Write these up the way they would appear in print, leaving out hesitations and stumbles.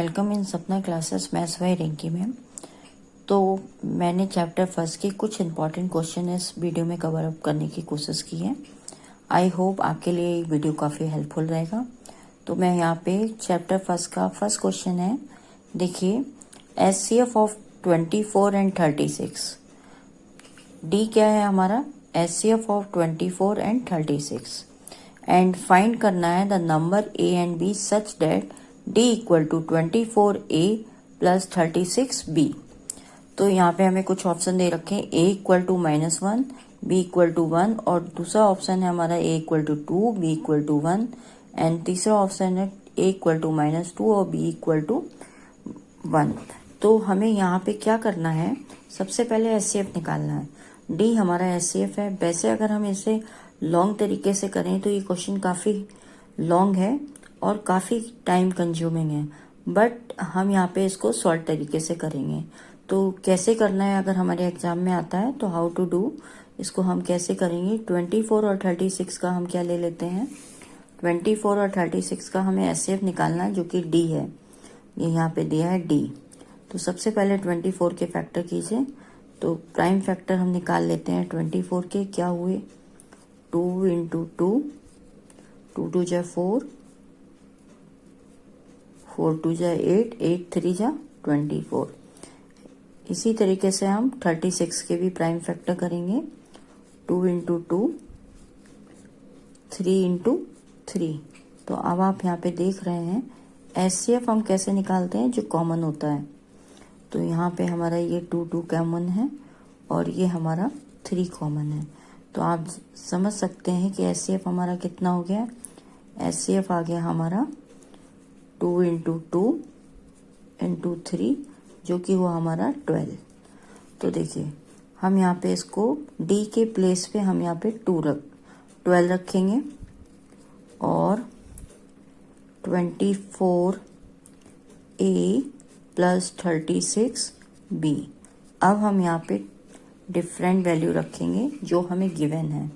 Welcome in सपना classes maths by Rinki ma'am. तो मैंने चैप्टर फर्स्ट के कुछ इंपॉर्टेंट क्वेश्चन इस वीडियो में कवर अप करने की कोशिश की है। आई होप आपके लिए ये वीडियो काफ़ी हेल्पफुल रहेगा। तो मैं यहाँ पे चैप्टर फर्स्ट का फर्स्ट क्वेश्चन है, देखिए HCF ऑफ 24 एंड 36। डी क्या है हमारा, HCF of 24 and 36 and find करना है the number A and B such that D equal to 24A plus 36B। तो यहाँ पे हमें कुछ ऑप्शन दे रखे हैं, A equal to -1, B equal to 1 और दूसरा ऑप्शन है हमारा A equal to 2, B equal to 1 and तीसरा ऑप्शन है A इक्वल टू -2 और B इक्वल टू 1। तो हमें यहाँ पे क्या करना है, सबसे पहले HCF निकालना है। D हमारा HCF है। वैसे अगर हम इसे लॉन्ग तरीके से करें तो ये क्वेश्चन काफ़ी लॉन्ग है और काफ़ी टाइम कंज्यूमिंग है, बट हम यहाँ पे इसको शॉर्ट तरीके से करेंगे। तो कैसे करना है, अगर हमारे एग्जाम में आता है तो हाउ टू डू, इसको हम कैसे करेंगे। 24 और 36 का हम क्या ले लेते हैं, 24 और 36 का हमें HCF निकालना है जो कि D है, ये यहाँ पे दिया है D। तो सबसे पहले 24 के फैक्टर कीजिए। तो प्राइम फैक्टर हम निकाल लेते हैं 24 के, क्या हुए 2 इंटू 2, 2 2 जा 4, 4 2 जा 8, 8 3 जा 24। इसी तरीके से हम 36 के भी प्राइम फैक्टर करेंगे, 2 इंटू 2, 3 इंटू 3। तो अब आप यहाँ पे देख रहे हैं HCF हम कैसे निकालते हैं, जो कॉमन होता है। तो यहाँ पे हमारा ये 2 2 कॉमन है और ये हमारा 3 कॉमन है। तो आप समझ सकते हैं कि HCF हमारा कितना हो गया, HCF आ गया हमारा 2 इंटू 2 इंटू 3, जो कि हुआ हमारा 12। तो देखिए हम यहाँ पे इसको D के प्लेस पे हम यहाँ पे 12 रखेंगे और 24A प्लस 36B। अब हम यहाँ पे डिफरेंट वैल्यू रखेंगे जो हमें गिवन है।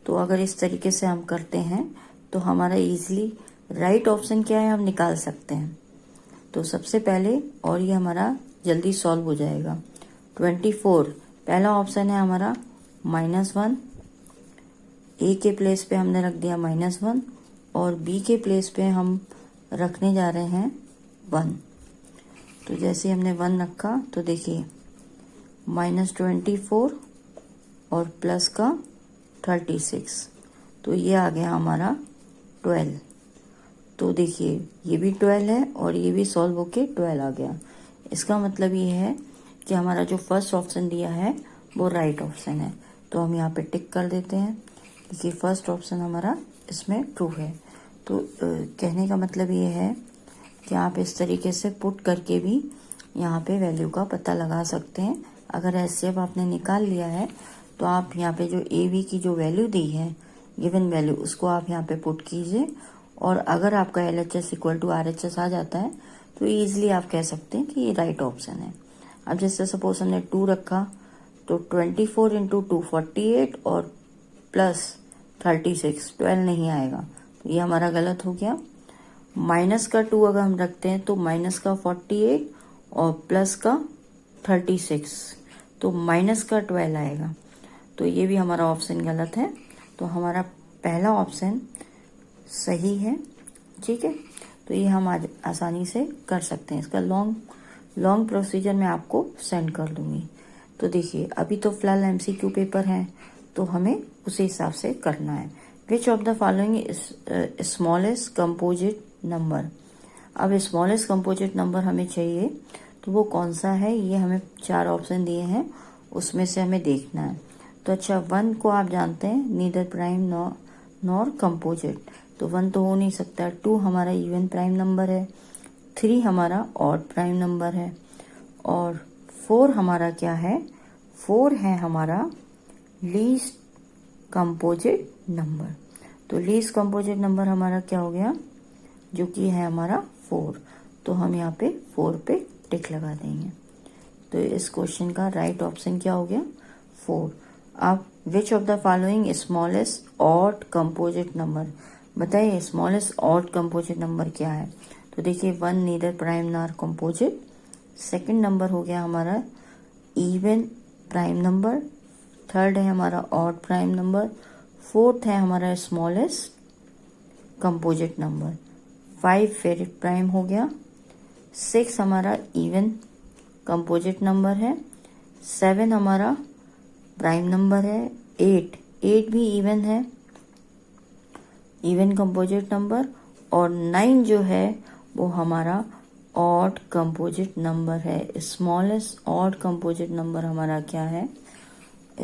तो अगर इस तरीके से हम करते हैं तो हमारा इजीली राइट ऑप्शन क्या है हम निकाल सकते हैं। तो सबसे पहले, और ये हमारा जल्दी सॉल्व हो जाएगा। 24 पहला ऑप्शन है हमारा -1, A के प्लेस पे हमने रख दिया -1 और B के प्लेस पे हम रखने जा रहे हैं 1। तो जैसे हमने 1 रखा तो देखिए -24 और प्लस का 36, तो ये आ गया हमारा 12। तो देखिए ये भी 12 है और ये भी सॉल्व होके 12 आ गया। इसका मतलब ये है कि हमारा जो फर्स्ट ऑप्शन दिया है वो राइट ऑप्शन है। तो हम यहाँ पे टिक कर देते हैं क्योंकि फर्स्ट ऑप्शन हमारा इसमें ट्रू है। तो कहने का मतलब ये है कि आप इस तरीके से पुट करके भी यहाँ पे वैल्यू का पता लगा सकते हैं। अगर HCF आपने निकाल लिया है तो आप यहाँ पे जो AB की जो वैल्यू दी है, गिवन वैल्यू, उसको आप यहाँ पे पुट कीजिए और अगर आपका LHS इक्वल टू RHS आ जाता है तो ईजिली आप कह सकते हैं कि ये राइट ऑप्शन है। अब जैसे सपोज हमने 2 रखा तो 24 इंटू 2 48 और प्लस 36 12 नहीं आएगा, तो ये हमारा गलत हो गया। माइनस का 2 अगर हम रखते हैं तो माइनस का 48 और प्लस का 36, तो माइनस का 12 आएगा, तो ये भी हमारा ऑप्शन गलत है। तो हमारा पहला ऑप्शन सही है, ठीक है। तो ये हम आज आसानी से कर सकते हैं। इसका लॉन्ग प्रोसीजर मैं आपको सेंड कर दूंगी। तो देखिए अभी तो फिलहाल MCQ पेपर है तो हमें उसी हिसाब से करना है। Which of the following is smallest composite number. अब स्मॉलेस्ट कंपोजिट नंबर हमें चाहिए तो वो कौन सा है, ये हमें 4 ऑप्शन दिए हैं, उसमें से हमें देखना है। तो अच्छा 1 को आप जानते हैं, नीदर प्राइम नॉर कंपोजिट, तो 1 तो हो नहीं सकता। 2 हमारा इवन प्राइम नंबर है, 3 हमारा ऑड प्राइम नंबर है और 4 हमारा क्या है, 4 है हमारा लीस्ट कंपोजिट नंबर। तो लीस्ट कंपोजिट नंबर हमारा क्या हो गया, जो कि है हमारा 4। तो हम यहाँ पे 4 पे टिक लगा देंगे। तो इस क्वेश्चन का राइट ऑप्शन क्या हो गया, 4। अब which of the following smallest odd composite number, बताइए स्मॉलेस्ट ऑड कंपोजिट नंबर क्या है। तो देखिए 1 neither prime nor composite. Second number हो गया हमारा इवन प्राइम नंबर। थर्ड है हमारा ऑड प्राइम नंबर। फोर्थ है हमारा स्मॉलेस्ट कंपोजिट नंबर। 5 फेरिट प्राइम हो गया। 6 हमारा इवन कंपोजिट नंबर है। 7 हमारा प्राइम नंबर है। 8 भी इवन है, इवन कंपोजिट नंबर। और 9 जो है वो हमारा ऑड कंपोजिट नंबर है। स्मॉलेस्ट ऑड कंपोजिट नंबर हमारा क्या है?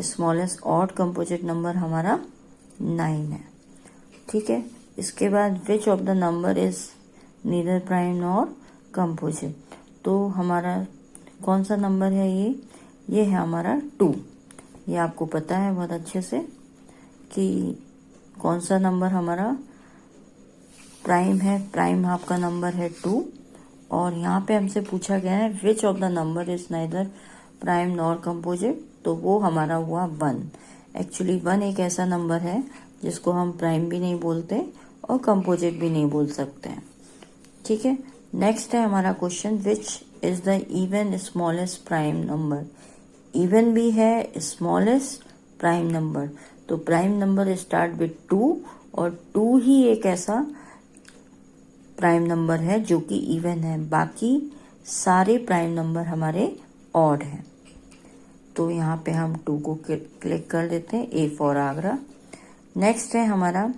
स्मॉलेस्ट ऑड कंपोजिट नंबर हमारा 9 है। ठीक है, इसके बाद which of the number is neither prime nor composite. तो हमारा कौन सा नंबर है ये है हमारा 2। ये आपको पता है बहुत अच्छे से कि कौन सा नंबर हमारा प्राइम है। प्राइम आपका नंबर है 2। और यहाँ पे हमसे पूछा गया है which of the number is neither prime nor composite, तो वो हमारा हुआ 1। एक्चुअली 1 एक ऐसा नंबर है जिसको हम प्राइम भी नहीं बोलते और कंपोजिट भी नहीं बोल सकते हैं। ठीक है, नेक्स्ट है हमारा question which is the even smallest prime number. Even भी है, स्मॉलेस्ट प्राइम नंबर। तो प्राइम नंबर स्टार्ट विथ 2 और 2 ही एक ऐसा प्राइम नंबर है जो कि इवन है, बाकी सारे प्राइम नंबर हमारे ऑड हैं। तो यहाँ पे हम 2 को क्लिक कर देते हैं, ए फॉर आगरा। नेक्स्ट है हमारा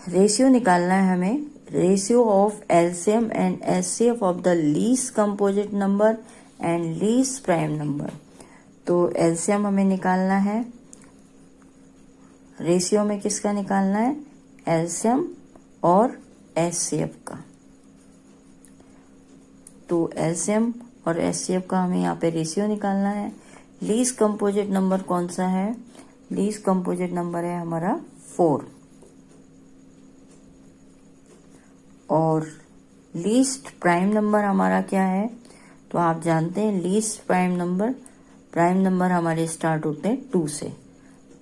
रेशियो निकालना है हमें, ratio of LCM and HCF of the least composite number and least prime number. तो एलसीएम हमें निकालना है, रेशियो में किसका निकालना है? एलसीएम और एचसीएफ का। तो एलसीएम और एचसीएफ का हमें यहाँ पे रेशियो निकालना है। लीस्ट कंपोजिट नंबर कौन सा है? लीस्ट कंपोजिट नंबर है हमारा 4। और लीस्ट प्राइम नंबर हमारा क्या है? तो आप जानते हैं लीस्ट प्राइम नंबर हमारे स्टार्ट होते हैं 2 से।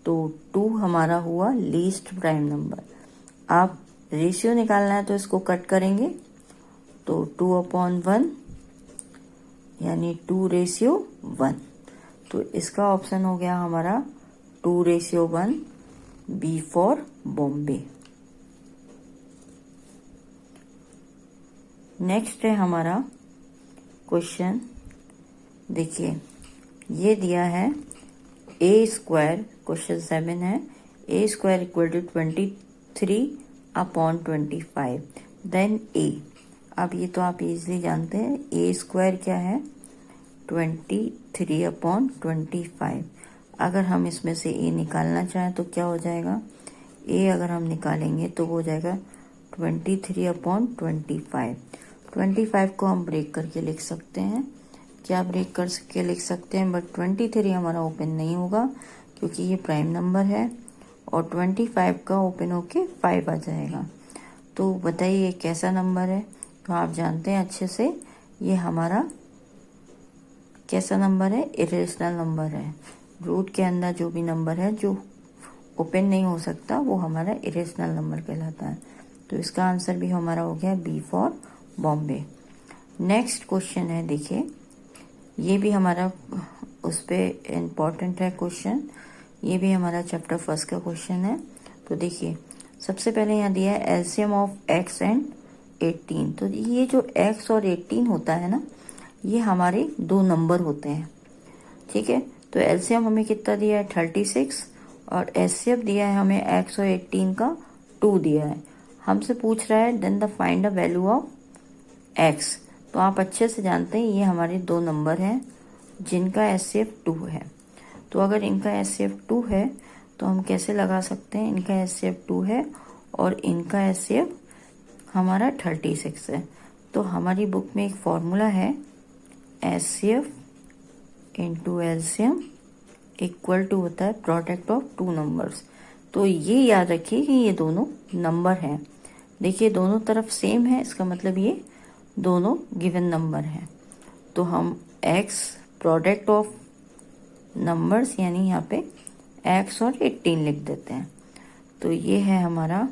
तो 2 हमारा हुआ लीस्ट प्राइम नंबर। आप रेशियो निकालना है तो इसको कट करेंगे, तो 2/1 यानी 2:1। तो इसका ऑप्शन हो गया हमारा 2:1, बी फॉर बॉम्बे। नेक्स्ट है हमारा क्वेश्चन, देखिए ये दिया है a², क्वेश्चन 7 है, a² = 23/25 देन a। अब ये तो आप इजीली जानते हैं, a² क्या है? 23/25। अगर हम इसमें से a निकालना चाहें तो क्या हो जाएगा? a अगर हम निकालेंगे तो वो हो जाएगा 23/25। 25 को हम ब्रेक करके लिख सकते हैं। क्या ब्रेक करके लिख सकते हैं? बट 23 हमारा ओपन नहीं होगा क्योंकि ये प्राइम नंबर है, और 25 का ओपन होके 5 आ जाएगा। तो बताइए ये कैसा नंबर है? तो आप जानते हैं अच्छे से ये हमारा कैसा नंबर है? इरेशनल नंबर है। रूट के अंदर जो भी नंबर है जो ओपन नहीं हो सकता वो हमारा इरेशनल नंबर कहलाता है। तो इसका आंसर भी हमारा हो गया B for Bombay. Next question है, देखिए ये भी हमारा उस पर इम्पोर्टेंट है क्वेश्चन, ये भी हमारा चैप्टर 1 का क्वेश्चन है। तो देखिए सबसे पहले यहाँ दिया है एलसीएम ऑफ x एंड 18। तो ये जो x और 18 होता है ना, ये हमारे 2 नंबर होते हैं। ठीक है, तो एलसीएम हमें कितना दिया है? 36, और एचसीएफ दिया है हमें x और 18 का 2 दिया है। हमसे पूछ रहा है then the find the value of x। तो आप अच्छे से जानते हैं ये हमारे 2 नंबर हैं जिनका एचसीएफ 2 है। तो अगर इनका एचसीएफ 2 है तो हम कैसे लगा सकते हैं? इनका एचसीएफ 2 है और इनका एचसीएफ हमारा 36 है। तो हमारी बुक में एक फॉर्मूला है HCF into LCM equal to होता है प्रोडक्ट ऑफ 2 नंबर्स। तो ये याद रखिए कि ये दोनों नंबर हैं। देखिए दोनों तरफ सेम है, इसका मतलब ये दोनों गिवन नंबर हैं। तो हम x प्रोडक्ट ऑफ नंबर्स यानी यहाँ पे x और 18 लिख देते हैं। तो ये है हमारा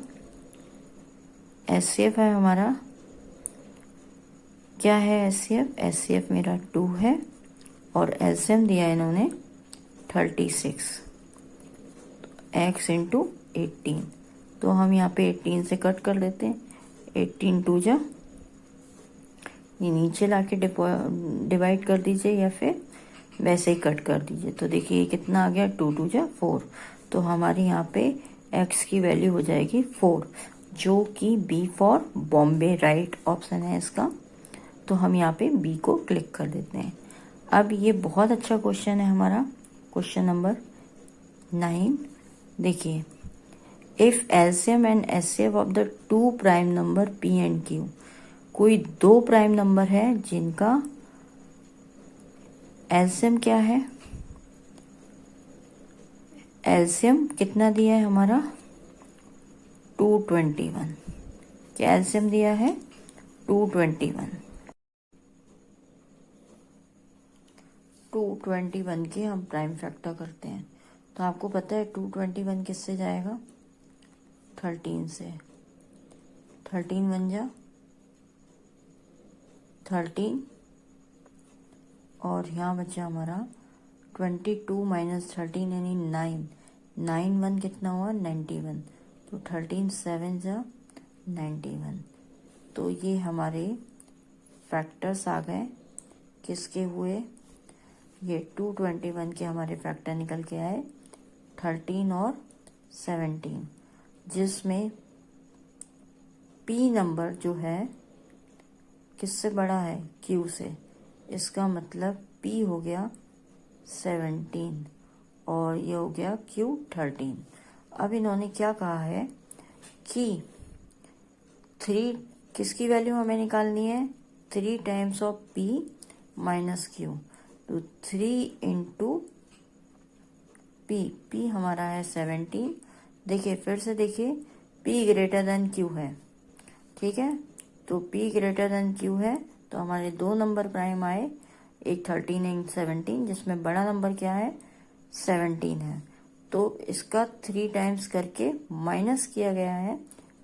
एचसीएफ है हमारा, क्या है एचसीएफ? एचसीएफ मेरा 2 है और एलसीएम दिया है इन्होंने 36, x इंटू 18। तो हम यहाँ पे 18 से कट कर लेते हैं, 18 2 जा, ये नीचे लाके डिवाइड कर दीजिए या फिर वैसे ही कट कर दीजिए। तो देखिए ये कितना आ गया, 2 2 जा 4। तो हमारे यहाँ पे x की वैल्यू हो जाएगी 4, जो कि B for Bombay right option है इसका। तो हम यहाँ पे बी को क्लिक कर देते हैं। अब ये बहुत अच्छा क्वेश्चन है हमारा, क्वेश्चन नंबर 9। देखिए, if LCM and HCF of the 2 prime number P and Q, कोई 2 प्राइम नंबर है जिनका एलसीएम क्या है, एलसीएम कितना दिया है हमारा 221, क्या एलसीएम दिया है 221। 221 के हम प्राइम फैक्टर करते हैं। तो आपको पता है 221 किससे जाएगा, 13 से। 13 बन जा 13 और यहाँ बचा हमारा 22 माइनस 13 यानी 9, 9 1 कितना हुआ 91। तो 13 7 जा 91। तो ये हमारे फैक्टर्स आ गए, किसके हुए, ये 221 के हमारे फैक्टर निकल के आए 13 और 17, जिसमें पी नंबर जो है किससे बड़ा है, क्यू से। इसका मतलब पी हो गया 17 और ये हो गया क्यू 13। अब इन्होंने क्या कहा है कि 3 किसकी वैल्यू हमें निकालनी है, 3 times of P minus Q. तो 3 इंटू पी हमारा है 17। देखिए फिर से देखिए, पी ग्रेटर देन क्यू है, ठीक है। तो p ग्रेटर देन क्यू है, तो हमारे 2 नंबर प्राइम आए, एक 13 एंड 17, जिसमें बड़ा नंबर क्या है 17 है। तो इसका 3 टाइम्स करके माइनस किया गया है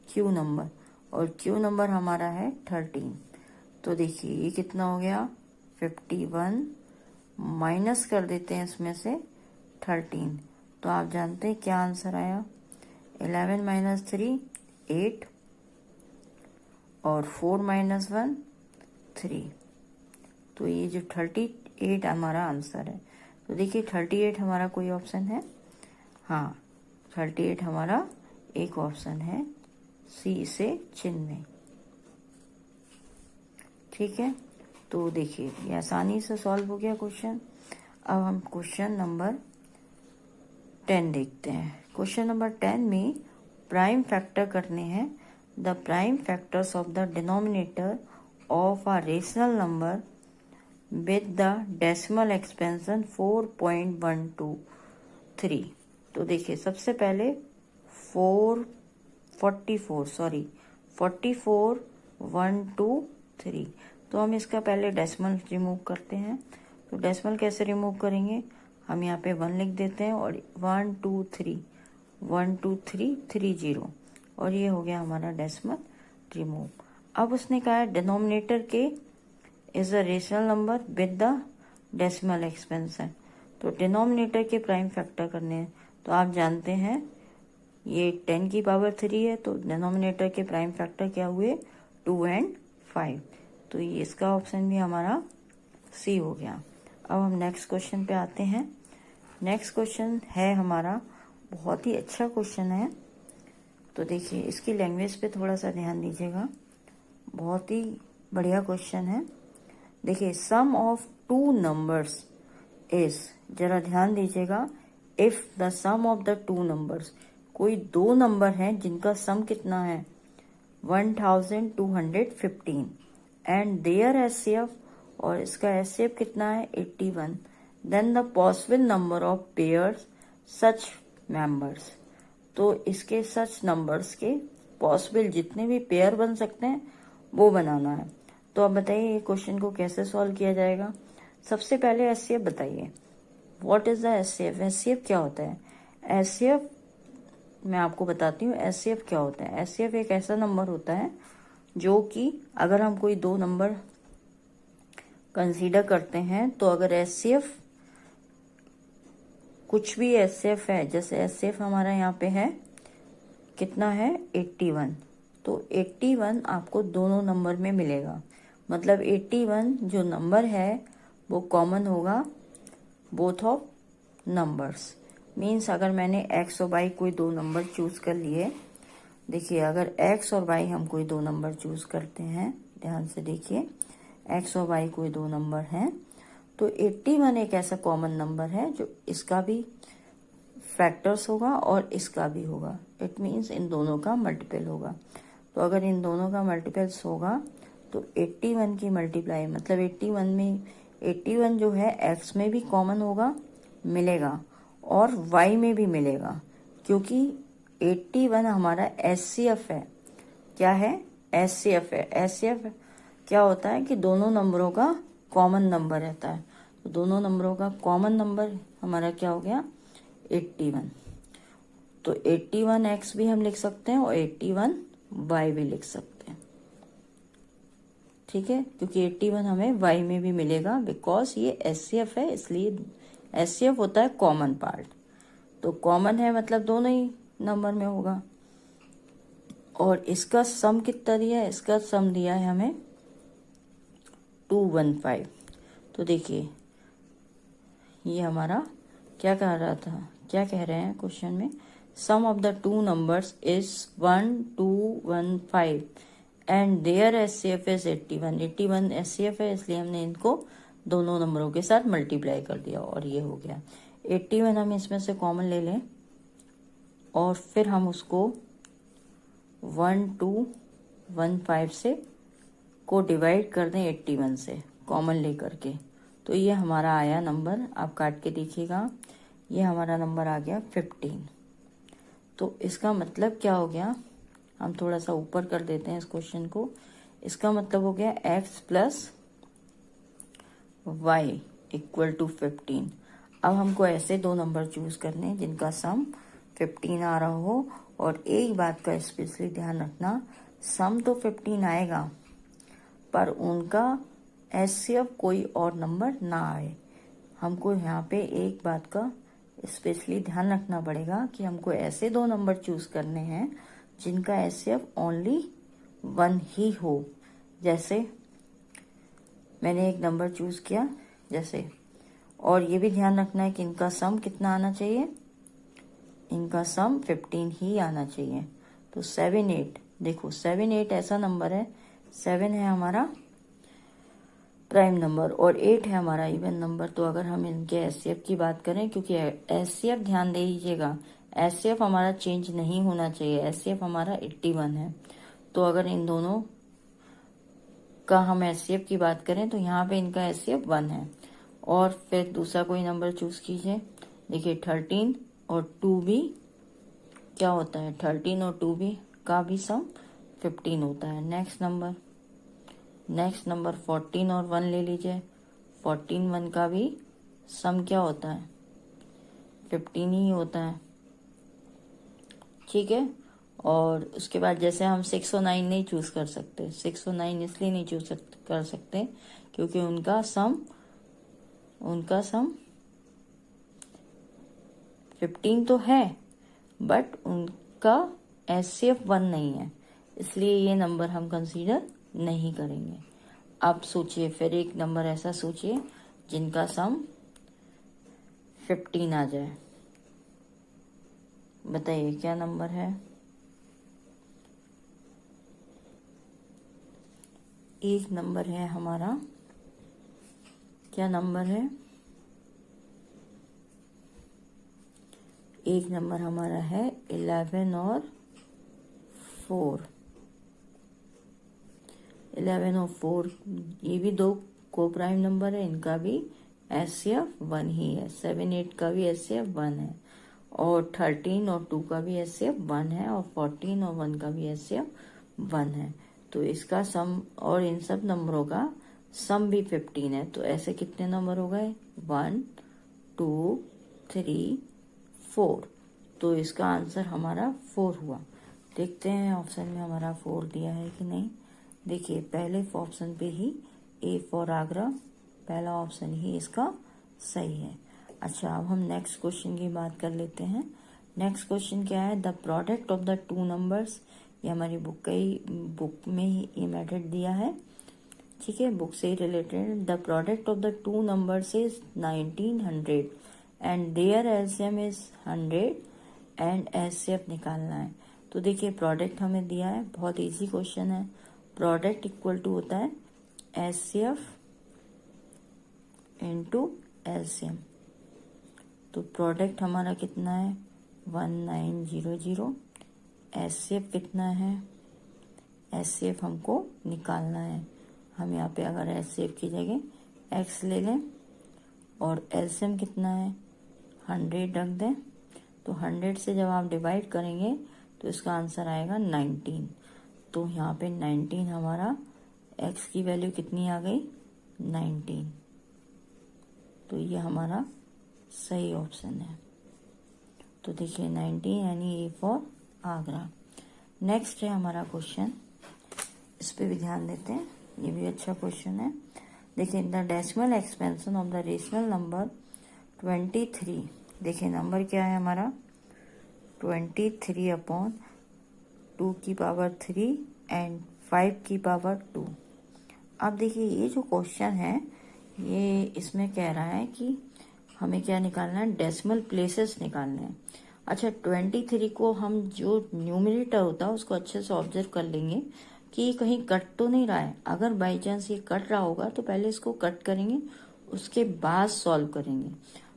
q नंबर, और q नंबर हमारा है 13। तो देखिए ये कितना हो गया 51, माइनस कर देते हैं इसमें से 13। तो आप जानते हैं क्या आंसर आया, 11 माइनस 3 8 और 4 माइनस 1 3। तो ये जो 38 हमारा आंसर है। तो देखिए 38 हमारा कोई ऑप्शन है, हाँ 38 हमारा एक ऑप्शन है, सी से चिन्ह में, ठीक है। तो देखिए ये आसानी से सॉल्व हो गया क्वेश्चन। अब हम क्वेश्चन नंबर 10 देखते हैं। क्वेश्चन नंबर 10 में प्राइम फैक्टर करने हैं। The prime factors of the denominator of a rational number with the decimal expansion 4.123। तो देखिए सबसे पहले 44 तो हम इसका पहले डेसिमल रिमूव करते हैं। तो डेसिमल कैसे रिमूव करेंगे, हम यहाँ पे 1 लिख देते हैं और 1 2 3 30, और ये हो गया हमारा डेसिमल रिमूव। अब उसने कहा है डिनोमिनेटर के is a rational number with the decimal expansion. तो डिनोमिनेटर के प्राइम फैक्टर करने हैं। तो आप जानते हैं ये 10 की पावर 3 है, तो डिनोमिनेटर के प्राइम फैक्टर क्या हुए 2 एंड 5। तो ये इसका ऑप्शन भी हमारा सी हो गया। अब हम नेक्स्ट क्वेश्चन पे आते हैं। नेक्स्ट क्वेश्चन है हमारा, बहुत ही अच्छा क्वेश्चन है। तो देखिए इसकी लैंग्वेज पे थोड़ा सा ध्यान दीजिएगा, बहुत ही बढ़िया क्वेश्चन है। देखिए सम ऑफ 2 नंबर्स इज, जरा ध्यान दीजिएगा, if the sum of the 2 numbers, कोई 2 नंबर हैं जिनका सम कितना है 1215 एंड देयर एचसीएफ, और इसका एचसीएफ कितना है 81, then the possible number of pairs such members. तो इसके सच नंबर्स के पॉसिबल जितने भी पेयर बन सकते हैं वो बनाना है। तो अब बताइए ये क्वेश्चन को कैसे सॉल्व किया जाएगा। सबसे पहले एचसीएफ बताइए, what is the HCF. HCF क्या होता है, एचसीएफ मैं आपको बताती हूँ एचसीएफ क्या होता है। एचसीएफ एक ऐसा नंबर होता है जो कि अगर हम कोई दो नंबर कंसीडर करते हैं तो अगर एचसीएफ कुछ भी एचसीएफ है, जैसे एचसीएफ हमारा यहाँ पे है कितना है 81, तो 81 आपको दोनों नंबर में मिलेगा। मतलब 81 जो नंबर है वो कॉमन होगा बोथ ऑफ नंबर्स। मीन्स अगर मैंने एक्स और वाई कोई दो नंबर चूज कर लिए, देखिए अगर एक्स और वाई हम कोई दो नंबर चूज करते हैं, ध्यान से देखिए एक्स और वाई कोई दो नंबर हैं, तो 81 एक ऐसा कॉमन नंबर है जो इसका भी फैक्टर्स होगा और इसका भी होगा। इट मीन्स इन दोनों का मल्टीपल होगा। तो अगर इन दोनों का मल्टीपल्स होगा तो 81 की मल्टीप्लाई मतलब 81 में 81 जो है एक्स में भी कॉमन होगा, मिलेगा, और वाई में भी मिलेगा, क्योंकि 81 हमारा एचसीएफ है। क्या है? एचसीएफ है। एचसीएफ क्या होता है कि दोनों नंबरों का कॉमन नंबर रहता है। तो दोनों नंबरों का कॉमन नंबर हमारा क्या हो गया 81। तो 81 एक्स भी हम लिख सकते हैं और 81 वाई भी लिख सकते हैं। ठीक है, क्योंकि 81 हमें वाई में भी मिलेगा बिकॉज ये एचसीएफ है, इसलिए एचसीएफ होता है कॉमन पार्ट। तो कॉमन है मतलब दोनों ही नंबर में होगा। और इसका सम कितना दिया है? इसका सम दिया है हमें 215। तो देखिए ये हमारा क्या कह रहा था, क्या कह रहे हैं क्वेश्चन में, sum of the two numbers is 1215 and their HCF is 81। 81 HCF है, इसलिए हमने इनको दोनों नंबरों के साथ मल्टीप्लाई कर दिया और ये हो गया 81। हम इसमें से कॉमन ले लें और फिर हम उसको 1215 से को डिवाइड कर दें 81 से कॉमन लेकर के, तो ये हमारा आया नंबर। आप काट के देखिएगा, ये हमारा नंबर आ गया 15। तो इसका मतलब क्या हो गया, हम थोड़ा सा ऊपर कर देते हैं इस क्वेश्चन को। इसका मतलब हो गया x plus y equal to 15। अब हमको ऐसे दो नंबर चूज करने हैं जिनका सम 15 आ रहा हो, और एक बात का स्पेशली ध्यान रखना, सम तो 15 आएगा पर उनका एचसीएफ कोई और नंबर ना आए। हमको यहाँ पे एक बात का स्पेशली ध्यान रखना पड़ेगा कि हमको ऐसे दो नंबर चूज करने हैं जिनका एचसीएफ ओनली 1 ही हो। जैसे मैंने एक नंबर चूज किया जैसे, और ये भी ध्यान रखना है कि इनका सम कितना आना चाहिए, इनका सम 15 ही आना चाहिए। तो 7 8, देखो 7 8 ऐसा नंबर है, 7 है हमारा प्राइम नंबर और 8 है हमारा इवन नंबर। तो अगर हम इनके एचसीएफ की बात करें, क्योंकि एचसीएफ ध्यान दे दीजिएगा, एचसीएफ हमारा चेंज नहीं होना चाहिए, एचसीएफ हमारा 81 है। तो अगर इन दोनों का हम एचसीएफ की बात करें तो यहाँ पे इनका एचसीएफ 1 है। और फिर दूसरा कोई नंबर चूज कीजिए, देखिए 13 और 2 भी क्या होता है, 13 और 2 भी का भी सम 15 होता है। नेक्स्ट नंबर 14 और 1 ले लीजिए, 14 1 का भी सम क्या होता है 15 ही होता है। ठीक है, और उसके बाद जैसे हम 6 और 9 नहीं चूज कर सकते, 6 और 9 इसलिए नहीं चूज कर सकते क्योंकि उनका सम 15 तो है बट उनका एचसीएफ 1 नहीं है, इसलिए ये नंबर हम कंसीडर नहीं करेंगे। अब सोचिए, फिर एक नंबर ऐसा सोचिए जिनका सम 15 आ जाए, बताइए क्या नंबर है। एक नंबर है हमारा, क्या नंबर है, एक नंबर हमारा है 11 और 4। 11 और 4 ये भी दो को प्राइम नंबर है, इनका भी एचसीएफ 1 ही है। 7 8 का भी एचसीएफ 1 है, और 13 और 2 का भी एचसीएफ 1 है, और 14 और 1 का भी एचसीएफ 1 है। तो इसका सम और इन सब नंबरों का सम भी 15 है। तो ऐसे कितने नंबर हो गए 1 2 3 4। तो इसका आंसर हमारा 4 हुआ। देखते हैं ऑप्शन में हमारा 4 दिया है कि नहीं। देखिए पहले ऑप्शन पे ही ए फॉर आगरा, पहला ऑप्शन ही इसका सही है। अच्छा, अब हम नेक्स्ट क्वेश्चन की बात कर लेते हैं। नेक्स्ट क्वेश्चन क्या है, the product of the two numbers. ये हमारी बुक में ही ये मेथड दिया है, ठीक है, बुक से ही related. The product of the two numbers is 1900 and their LCM is 100 and HCF निकालना है। तो देखिए प्रोडक्ट हमें दिया है, बहुत इजी क्वेश्चन है। प्रोडक्ट इक्वल टू होता है एचसीएफ इनटू एलसीएम। तो प्रोडक्ट हमारा कितना है 1900, एचसीएफ कितना है, एचसीएफ हमको निकालना है। हम यहाँ पे अगर एचसीएफ की जगह एक्स ले लें और एलसीएम कितना है 100 रख दें, तो 100 से जब आप डिवाइड करेंगे तो इसका आंसर आएगा 19। तो यहाँ पे 19 हमारा एक्स की वैल्यू कितनी आ गई 19। तो ये हमारा सही ऑप्शन है। तो देखिए 19 यानी ए फॉर आगरा। नेक्स्ट है हमारा क्वेश्चन, इस पे भी ध्यान देते हैं, ये भी अच्छा क्वेश्चन है। देखिए the decimal expansion of the rational number 23। देखिए नंबर क्या है हमारा 23/2 की पावर 3 एंड 5 की पावर 2। अब देखिए ये जो क्वेश्चन है ये इसमें कह रहा है कि हमें क्या निकालना है, डेसिमल प्लेसेस निकालने हैं। अच्छा 23 को हम जो न्यूमरेटर होता है उसको अच्छे से ऑब्जर्व कर लेंगे कि ये कहीं कट तो नहीं रहा है। अगर बाई चांस ये कट रहा होगा तो पहले इसको कट करेंगे, उसके बाद सॉल्व करेंगे।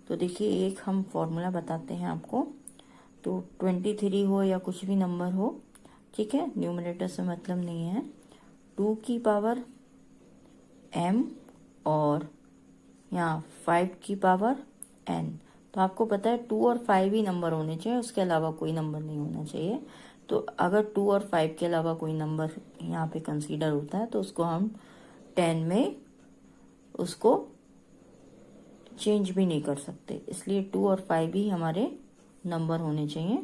तो देखिए एक हम फॉर्मूला बताते हैं आपको। तो 23 हो या कुछ भी नंबर हो, ठीक है, न्यूमरेटर से मतलब नहीं है। 2 की पावर m और यहाँ 5 की पावर n। तो आपको पता है 2 और 5 ही नंबर होने चाहिए, उसके अलावा कोई नंबर नहीं होना चाहिए। तो अगर 2 और 5 के अलावा कोई नंबर यहाँ पे कंसीडर होता है तो उसको हम 10 में उसको चेंज भी नहीं कर सकते, इसलिए 2 और 5 ही हमारे नंबर होने चाहिए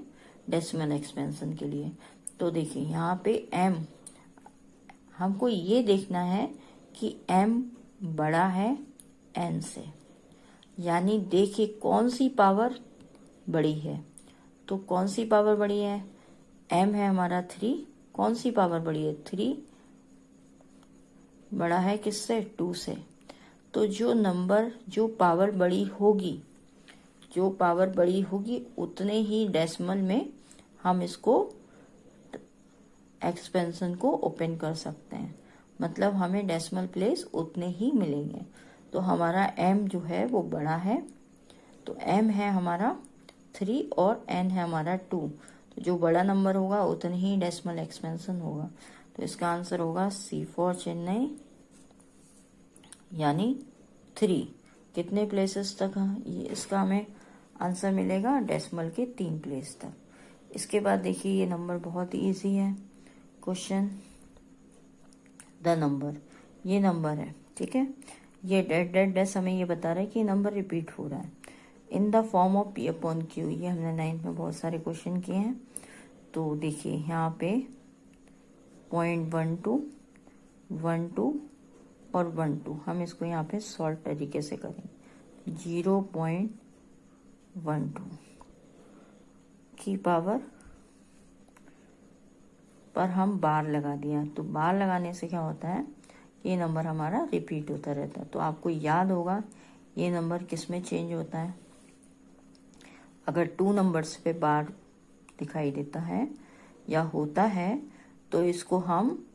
डेसिमल एक्सपेंशन के लिए। तो देखिए यहाँ पे m, हमको ये देखना है कि m बड़ा है n से, यानी देखिए कौन सी पावर बड़ी है। तो कौन सी पावर बड़ी है, m है हमारा 3, कौन सी पावर बड़ी है 3, बड़ा है किससे 2 से। तो जो नंबर जो पावर बड़ी होगी उतने ही डेसिमल में हम इसको एक्सपेंशन को ओपन कर सकते हैं, मतलब हमें डेसिमल प्लेस उतने ही मिलेंगे। तो हमारा m जो है वो बड़ा है, तो m है हमारा 3 और n है हमारा 2। तो जो बड़ा नंबर होगा उतने ही डेसिमल एक्सपेंशन होगा। तो इसका आंसर होगा C फॉर चेन्नई, यानी 3। कितने प्लेसेस तक ये इसका हमें आंसर मिलेगा, डेसिमल के 3 प्लेस तक। इसके बाद देखिए ये नंबर बहुत इजी है क्वेश्चन। द नंबर, ये नंबर है, ठीक है, ये डेड हमें ये बता रहा है कि नंबर रिपीट हो रहा है in the form of P/Q। ये हमने 9th में बहुत सारे क्वेश्चन किए हैं। तो देखिए यहाँ पे 0.12, 12 और 12, हम इसको यहाँ पे सॉल्व तरीके से करेंगे। 0.12 की पावर पर हम बार लगा दिया, तो बार लगाने से क्या होता है, ये नंबर हमारा रिपीट होता रहता है। तो आपको याद होगा ये नंबर किस में चेंज होता है। अगर 2 नंबर्स पे बार दिखाई देता है या होता है तो इसको हम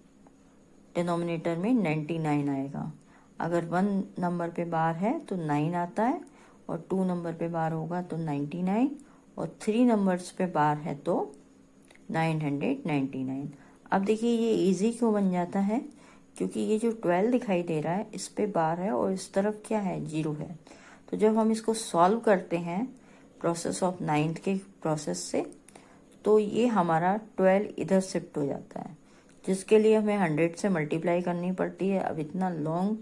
डिनोमिनेटर में 99 आएगा। अगर 1 नंबर पे बार है तो 9 आता है, और 2 नंबर पे बार होगा तो 99, और 3 नंबर्स पे बार है तो 999। अब देखिए ये इजी क्यों बन जाता है, क्योंकि ये जो 12 दिखाई दे रहा है इस पे बार है और इस तरफ क्या है 0 है। तो जब हम इसको सॉल्व करते हैं प्रोसेस ऑफ 9th के प्रोसेस से, तो ये हमारा 12 इधर शिफ्ट हो जाता है, जिसके लिए हमें 100 से मल्टीप्लाई करनी पड़ती है। अब इतना लॉन्ग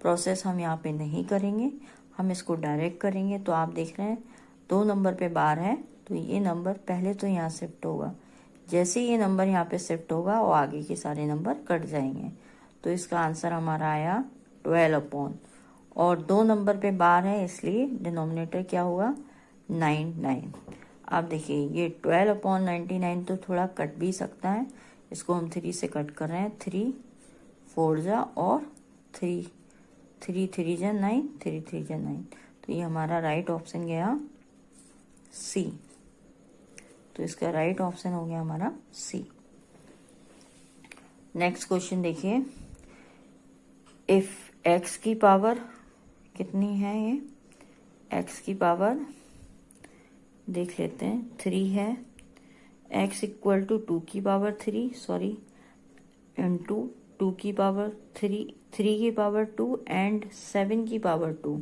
प्रोसेस हम यहाँ पे नहीं करेंगे, हम इसको डायरेक्ट करेंगे। तो आप देख रहे हैं 2 नंबर पे बार है तो ये नंबर पहले तो यहाँ शिफ्ट होगा, जैसे ये नंबर यहाँ पे शिफ्ट होगा और आगे के सारे नंबर कट जाएंगे। तो इसका आंसर हमारा आया 12 अपॉन, और 2 नंबर पे बार है इसलिए डिनोमिनेटर क्या हुआ 9। अब देखिए ये 12 अपॉन 99 तो थोड़ा कट भी सकता है, इसको हम 3 से कट कर रहे हैं। 3 4 जा और 3 3 3 जा 9, 3 3 जा 9। तो ये हमारा राइट ऑप्शन गया सी। तो इसका राइट ऑप्शन हो गया हमारा सी। नेक्स्ट क्वेश्चन देखिए, इफ एक्स की पावर कितनी है, ये एक्स की पावर देख लेते हैं 3 है, एक्स इक्वल टू 2 की पावर 3 सॉरी इंटू 2 की पावर 3 3 की पावर 2 एंड 7 की पावर 2,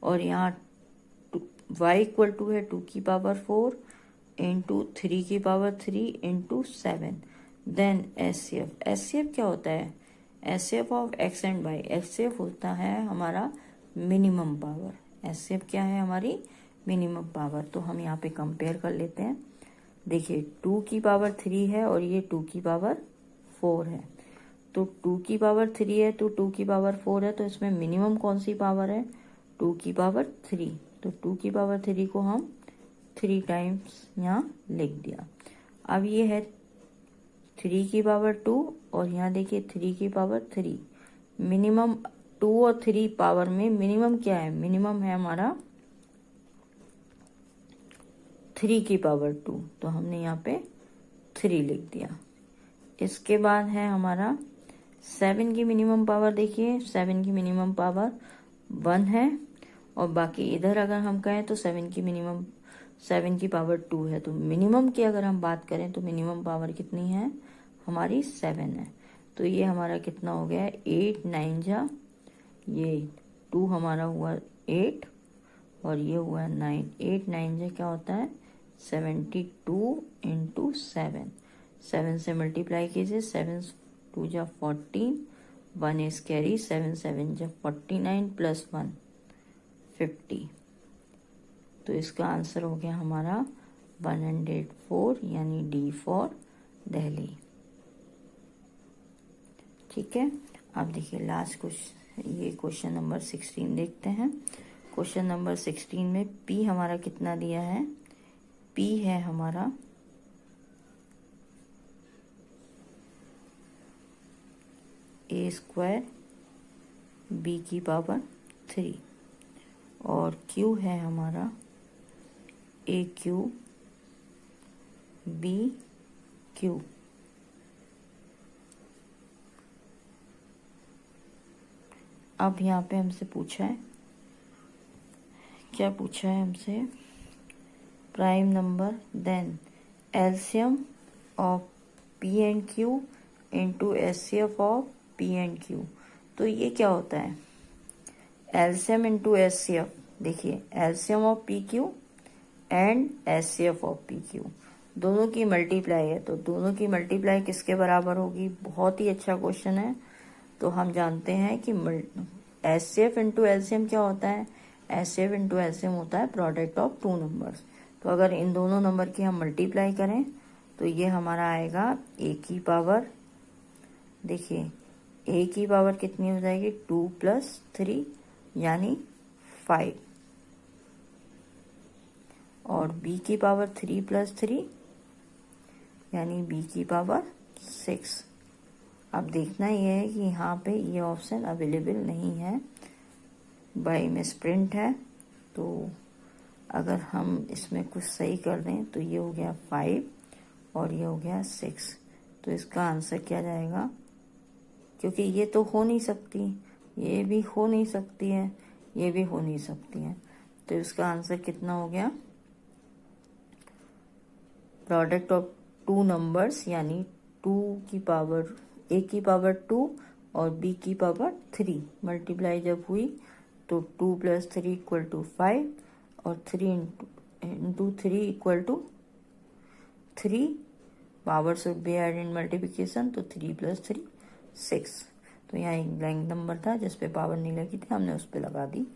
और यहाँ y इक्वल टू है 2 की पावर 4 इंटू 3 की पावर 3 इंटू 7। देन एचसीएफ क्या होता है, HCF of x and y, HCF होता है हमारा मिनिमम पावर, एचसीएफ क्या है हमारी मिनिमम पावर। तो हम यहाँ पे कंपेयर कर लेते हैं। देखिए 2 की पावर 3 है और ये 2 की पावर 4 है, तो 2 की पावर 3 है तो 2 की पावर 4 है, तो इसमें मिनिमम कौन सी पावर है 2 की पावर 3। तो 2 की पावर 3 को हम 3 टाइम्स यहाँ लिख दिया। अब ये है 3 की पावर 2 और यहाँ देखिए 3 की पावर 3। मिनिमम 2 और 3 पावर में मिनिमम क्या है, मिनिमम है हमारा 3 की पावर 2, तो हमने यहाँ पे 3 लिख दिया। इसके बाद है हमारा 7 की मिनिमम पावर, देखिए 7 की मिनिमम पावर 1 है, और बाकी इधर अगर हम कहें तो 7 की पावर 2 है। तो मिनिमम की अगर हम बात करें तो मिनिमम पावर कितनी है हमारी 7 है। तो ये हमारा कितना हो गया 8 9 जा, ये 2 हमारा हुआ 8 और ये हुआ 9, 8 9 जा क्या होता है 72 इंटू 7, 7 से मल्टीप्लाई कीजिए, 7 2 जा 14, 1 इज कैरी, 7 7 जा 49 प्लस 1 50। तो इसका आंसर हो गया हमारा 104, यानी डी फॉर दिल्ली। ठीक है, अब देखिए लास्ट क्वेश्चन, ये क्वेश्चन नंबर 16 देखते हैं। क्वेश्चन नंबर 16 में पी हमारा कितना दिया है, पी है हमारा ए स्क्वायर बी की पावर 3 और क्यू है हमारा ए क्यू बी क्यू। अब यहाँ पे हमसे पूछा है, क्या पूछा है हमसे, prime number then LCM of p and q into HCF of p and q. तो ये क्या होता है एलसीएम इंटू एचसीएफ, देखिए LCM of p q and HCF of p q, दोनों की मल्टीप्लाई है, तो दोनों की मल्टीप्लाई किसके बराबर होगी, बहुत ही अच्छा क्वेश्चन है। तो हम जानते हैं कि एचसीएफ इंटू एलसीएम क्या होता है, एचसीएफ इंटू एलसीएम होता है प्रोडक्ट ऑफ 2 नंबर्स। तो अगर इन दोनों नंबर की हम मल्टीप्लाई करें तो ये हमारा आएगा ए की पावर, देखिए ए की पावर कितनी हो जाएगी 2 + 3 यानी 5, और बी की पावर 3 + 3 यानी बी की पावर 6। अब देखना यह है कि यहाँ पे ये ऑप्शन अवेलेबल नहीं है, बाई मिसप्रिंट है। तो अगर हम इसमें कुछ सही कर दें तो ये हो गया 5 और ये हो गया 6, तो इसका आंसर क्या जाएगा, क्योंकि ये तो हो नहीं सकती, ये भी हो नहीं सकती है, ये भी हो नहीं सकती है, तो इसका आंसर कितना हो गया, प्रोडक्ट ऑफ 2 नंबर्स यानी 2 की पावर ए की पावर 2 और बी की पावर 3 मल्टीप्लाई जब हुई तो 2 + 3 = 5 और 3 into 3 = 3, power should be add in multiplication, तो 3 + 3 6। तो यहाँ एक ब्लैंक नंबर था जिस पे पावर नहीं लगी थी, हमने उस पे लगा दी